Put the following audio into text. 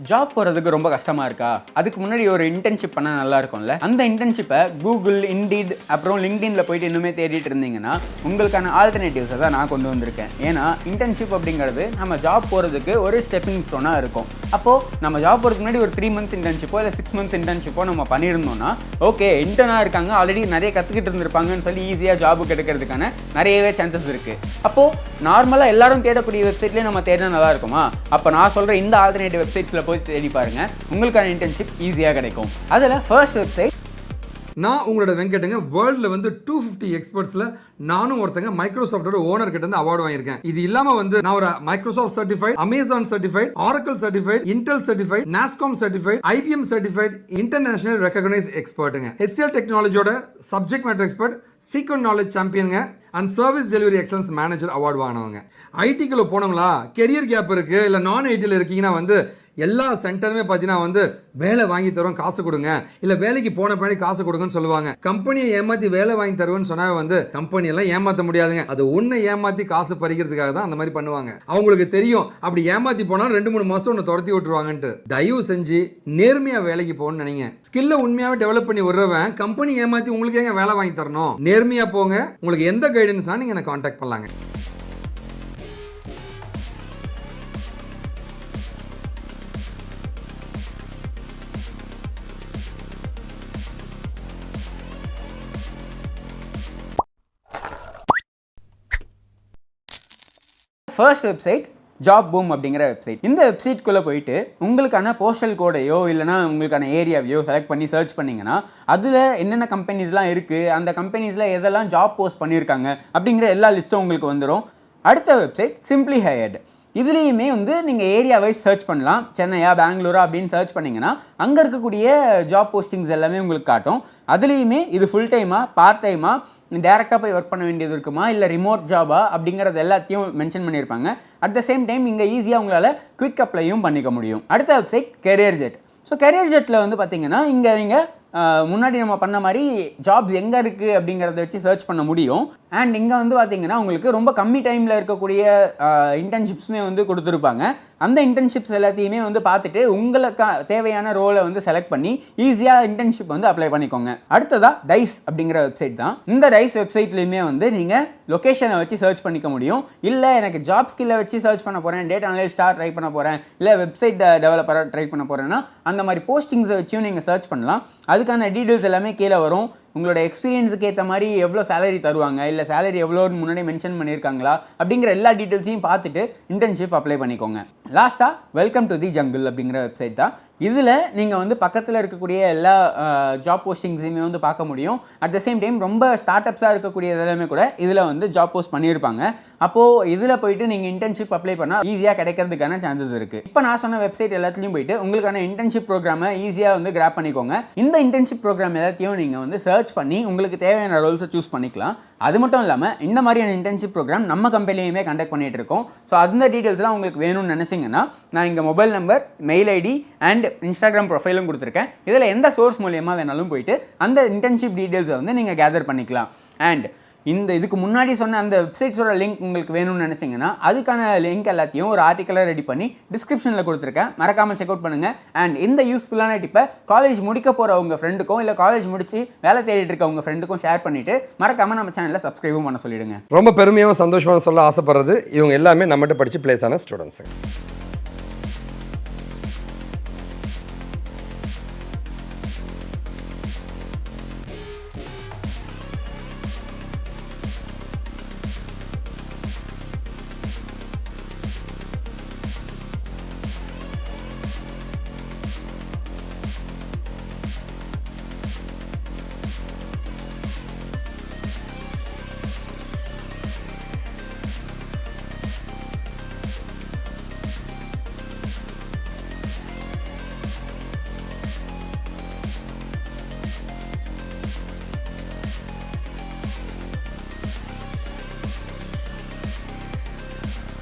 Job போகிறதுக்கு ரொம்ப கஷ்டமாக இருக்கா? அதுக்கு முன்னாடி ஒரு இன்டர்ன்ஷிப் பண்ணால் நல்லா இருக்கும்ல. அந்த இன்டர்ன்ஷிப்பை கூகுள், இண்டீட், அப்புறம் லிங்க்டின்ல போயிட்டு இன்னுமே தேடிட்டு இருந்தீங்கன்னா உங்களுக்கான ஆல்டர்னேட்டிவ்ஸை தான் நான் கொண்டு வந்திருக்கேன். ஏன்னா இன்டர்ன்ஷிப் அப்படிங்கிறது நம்ம ஜாப் போகிறதுக்கு ஒரு ஸ்டெப்பிங் ஸ்டோனாக இருக்கும். அப்போது நம்ம ஜாப் போகிறதுக்கு முன்னாடி ஒரு 3 months இன்டர்ன்ஷிப்போ இல்லை 6 months இன்டர்ன்ஷிப்போ நம்ம பண்ணியிருந்தோம்னா ஓகே, இன்டர்னாக இருக்காங்க, ஆல்ரெடி நிறைய கற்றுக்கிட்டு இருந்திருப்பாங்கன்னு சொல்லி ஈஸியாக ஜாபுக்கு எடுக்கிறதுக்கான நிறையவே சான்சஸ் இருக்குது. அப்போது நார்மலாக எல்லாரும் தேடக்கூடிய வெப்சைட்லேயே நம்ம தேடினா நல்லா இருக்குமா? அப்போ நான் சொல்கிற இந்த ஆல்டர்னேட்டிவ் வெப்சைட்ஸில் போய் தேடி பாருங்கள், உங்களுக்கான இன்டர்ன்ஷிப் ஈஸியாக கிடைக்கும். அதில் ஃபர்ஸ்ட் வெப்சைட் நான் உங்களோட வெங்கட்டுங்க. வேர்ல்டில் வந்து 250 எக்ஸ்பர்ட்ஸில் நானும் ஒருத்தங்க மைக்ரோசாஃப்டோட ஓனர் கிட்ட இருந்து அவார்டு வாங்கியிருக்கேன். இது இல்லாமல் வந்து நான் ஒரு Microsoft certified, Amazon certified, Oracle certified, Intel certified, NASSCOM certified, IBM certified, international recognise எக்ஸ்பர்ட்டுங்க. ஹெச்ஆர் டெக்னாலஜியோட subject matter expert, sequent knowledge சாம்பியனுங்க and service delivery excellence manager award வாங்கினவங்க. ஐடிக்குள்ள போனவங்களா, கெரியர் கேப் இருக்கு, இல்லை நான் ஐடியில் இருக்கீங்கன்னா வந்து எல்லா சென்டருமே பார்த்தீங்கன்னா வந்து வேலை வாங்கி தருவோம், காசு கொடுங்க, இல்லை வேலைக்கு போன பின்னாடி காசு கொடுங்கன்னு சொல்லுவாங்க. கம்பெனியை ஏமாற்றி வேலை வாங்கி தருவேன்னு சொன்னால் வந்து கம்பெனியெல்லாம் ஏமாற்ற முடியாதுங்க. அது ஒன்று ஏமாற்றி காசு பறிக்கிறதுக்காக தான் அந்த மாதிரி பண்ணுவாங்க. அவங்களுக்கு தெரியும் அப்படி ஏமாற்றி போனால் 2-3 மாதம் ஒன்று துரத்தி விட்டுருவாங்கன்ட்டு. தயவு செஞ்சு நேர்மையாக வேலைக்கு போகணும்னு நினைங்க. ஸ்கில்லை உண்மையாகவே டெவலப் பண்ணி விடுறவன் கம்பெனி ஏமாற்றி உங்களுக்கு ஏங்க வேலை வாங்கி தரணும்? நேர்மையாக போங்க. உங்களுக்கு எந்த கைடன்ஸ்னா நீங்கள் என்னை கான்டாக்ட் பண்ணலாங்க. ஃபர்ஸ்ட் வெப்சைட் ஜாப் பூம் அப்படிங்கிற வெப்சைட். இந்த வெப்சைட்குள்ளே போயிட்டு உங்களுக்கான போஸ்டல் கோடையோ இல்லைனா உங்களுக்கான ஏரியாவையோ செலக்ட் பண்ணி சர்ச் பண்ணிங்கன்னா அதில் என்னென்ன கம்பெனிஸ்லாம் இருக்குது, அந்த கம்பெனிஸில் எதெல்லாம் ஜாப் போஸ்ட் பண்ணியிருக்காங்க அப்படிங்கிற எல்லா லிஸ்ட்டும் உங்களுக்கு வந்துடும். அடுத்த வெப்சைட் சிம்பிளி ஹையர்டு. இதுலேயுமே வந்து நீங்கள் ஏரியா வைஸ் சர்ச் பண்ணலாம். சென்னையா, பெங்களூரா அப்படின்னு சர்ச் பண்ணிங்கன்னா அங்கே இருக்கக்கூடிய ஜாப் போஸ்டிங்ஸ் எல்லாமே உங்களுக்கு காட்டும். அதுலேயுமே இது ஃபுல் டைமாக, பார்ட் டைமாக, டேரெக்டாக போய் ஒர்க் பண்ண வேண்டியது இருக்குமா, இல்லை ரிமோட் ஜாபா அப்படிங்கிறது எல்லாத்தையும் மென்ஷன் பண்ணியிருப்பாங்க. அட் த சேம் டைம் இங்கே ஈஸியாக உங்களால் குவிக் அப்ளையும் பண்ணிக்க முடியும். அடுத்த வெப்சைட் கெரியர் ஜெட். ஸோ கெரியர் ஜெட்டில் வந்து பார்த்தீங்கன்னா இங்கே நீங்கள் முன்னாடி நம்ம பண்ண மாதிரி ஜாப்ஸ் எங்கே இருக்குது அப்படிங்கிறத வச்சு சர்ச் பண்ண முடியும். அண்ட் இங்கே வந்து பார்த்தீங்கன்னா உங்களுக்கு ரொம்ப கம்மி டைமில் இருக்கக்கூடிய இன்டர்ன்ஷிப்ஸுமே வந்து கொடுத்துருப்பாங்க. அந்த இன்டர்ன்ஷிப்ஸ் எல்லாத்தையுமே வந்து பார்த்துட்டு உங்களுக்கு தேவையான ரோலை வந்து செலக்ட் பண்ணி ஈஸியாக இன்டர்ன்ஷிப் வந்து அப்ளை பண்ணிக்கோங்க. அடுத்ததாக டைஸ் அப்படிங்கிற வெப்சைட் தான். இந்த டைஸ் வெப்சைட்லேயுமே வந்து நீங்கள் லொக்கேஷனை வச்சு சர்ச் பண்ணிக்க முடியும். இல்லை எனக்கு ஜாப் ஸ்கில்லை வச்சு சர்ச் பண்ண போகிறேன், டேட்டா அனலிஸ்டாக ட்ரை பண்ண போகிறேன், இல்லை வெப்சைட் டெவலப்பராக ட்ரை பண்ண போகிறேன்னா அந்த மாதிரி போஸ்டிங்ஸை வச்சும் நீங்கள் சர்ச் பண்ணலாம். அதுக்கான டீட்டெயில்ஸ் எல்லாமே கீழே வரும். உங்களோட எக்ஸ்பீரியன்ஸுக்கு ஏற்ற மாதிரி எவ்வளோ சேலரி தருவாங்க, இல்லை சேலரி எவ்வளோன்னு முன்னாடி மென்ஷன் பண்ணியிருக்காங்களா அப்படிங்கிற எல்லா டீட்டெயில்ஸையும் பார்த்துட்டு இன்டர்ன்ஷிப் அப்ளை பண்ணிக்கோங்க. லாஸ்ட்டாக வெல்கம் டு தி ஜங்கிள் அப்படிங்கிற வெப்சைட் தான். இதில் நீங்கள் வந்து பக்கத்தில் இருக்கக்கூடிய எல்லா ஜாப் போஸ்டிங்ஸையுமே வந்து பார்க்க முடியும். அட் த சேம் டைம் ரொம்ப ஸ்டார்ட் அப்ஸாக இருக்கக்கூடிய எல்லாமே கூட இதில் வந்து ஜாப் போஸ்ட் பண்ணியிருப்பாங்க. அப்போது இதில் போயிட்டு நீங்கள் இன்டர்ன்ஷிப் அப்ளை பண்ணால் ஈஸியாக கிடைக்கிறதுக்கான சான்சஸ் இருக்குது. இப்போ நான் சொன்ன வெப்சைட் எல்லாத்துலேயும் போயிட்டு உங்களுக்கான இன்டர்ன்ஷிப் ப்ரோக்ராமை ஈஸியாக வந்து கிராப் பண்ணிக்கோங்க. இந்த இன்டர்ன்ஷிப் ப்ரோக்ராம் எல்லாத்தையும் நீங்கள் வந்து சர்ச் பண்ணி உங்களுக்கு தேவையான ரோல்ஸை சூஸ் பண்ணிக்கலாம். அது மட்டும் இல்லாமல் இந்த மாதிரியான இன்டர்ன்ஷிப் ப்ரோக்ராம் நம்ம கம்பெனிலையுமே கண்டக்ட் பண்ணிகிட்டு இருக்கோம். ஸோ அந்த டீட்டெயில்ஸ்லாம் உங்களுக்கு வேணும்னு நினச்சிங்கன்னா நான் இங்கே mobile number, mail ID and Instagram ப்ரொஃபைலும் கொடுத்துருக்கேன். இதில் எந்த சோர்ஸ் மூலியமாக வேணாலும் போயிட்டு அந்த இன்டர்ன்ஷிப் டீட்டெயில்ஸை வந்து நீங்கள் கேதர் பண்ணிக்கலாம். அண்ட் இதுக்கு முன்னாடி சொன்ன அந்த வெப்சைட்ஸோட லிங்க் உங்களுக்கு வேணும்னு நினச்சிங்கன்னா அதுக்கான லிங்க் எல்லாத்தையும் ஒரு ஆர்டிக்கலாக ரெடி பண்ணி டிஸ்கிரிப்ஷனில் கொடுத்துருக்கேன், மறக்காமல் செக் அவுட் பண்ணுங்கள். அண்ட் இந்த யூஸ்ஃபுல்லான டிப்பை காலேஜ் முடிக்க போகிற உங்கள் ஃப்ரெண்டுக்கும் இல்லை காலேஜ் முடிச்சு வேலை தேடிட்டு இருக்க உங்கள் ஃப்ரெண்டுக்கும் ஷேர் பண்ணிவிட்டு மறக்காமல் நம்ம சேனலில் சப்ஸ்கிரைபும் பண்ண சொல்லிவிடுங்க. ரொம்ப பெருமையாக சந்தோஷமாக சொல்ல ஆசைப்படுறது இவங்க எல்லாமே நம்மகிட்ட படித்து பிளேஸ் ஆன ஸ்டூடெண்ட்ஸுங்க.